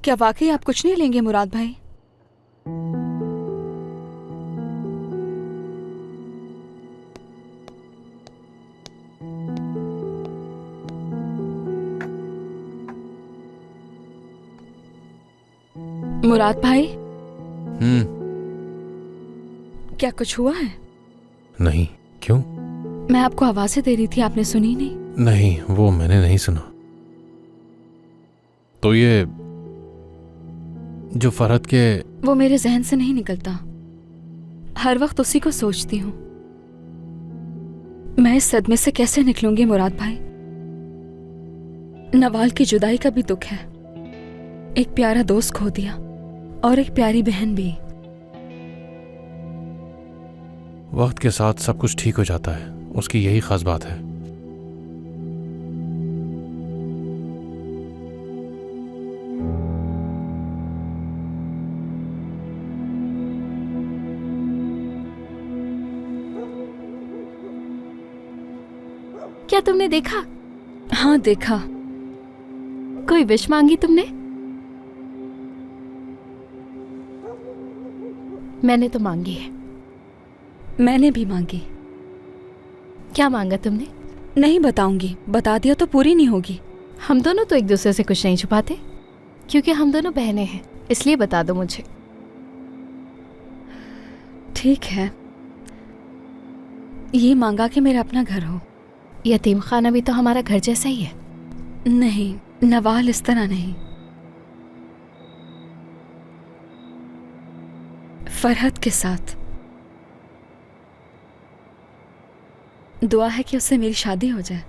क्या वाकई आप कुछ नहीं लेंगे मुराद भाई? मुराद भाई, क्या कुछ हुआ है? नहीं, क्यों? मैं आपको आवाजें दे रही थी, आपने सुनी नहीं? नहीं, वो मैंने नहीं सुना। तो ये जो फरहत के... वो मेरे जहन से नहीं निकलता, हर वक्त उसी को सोचती हूँ। मैं इस सदमे से कैसे निकलूंगी मुराद भाई? नवाल की जुदाई का भी दुख है, एक प्यारा दोस्त खो दिया और एक प्यारी बहन भी। वक्त के साथ सब कुछ ठीक हो जाता है, उसकी यही खास बात है। क्या तुमने देखा? हाँ देखा। कोई विश मांगी तुमने? मैंने तो मांगी है। मैंने भी मांगी। क्या मांगा तुमने? नहीं बताऊंगी, बता दिया तो पूरी नहीं होगी। हम दोनों तो एक दूसरे से कुछ नहीं छुपाते, क्योंकि हम दोनों बहनें हैं, इसलिए बता दो मुझे। ठीक है, ये मांगा कि मेरा अपना घर हो। यतीम खाना भी तो हमारा घर जैसा ही है। नहीं नवाल, इस तरह नहीं। फरहत के साथ। दुआ है कि उससे मेरी शादी हो जाए।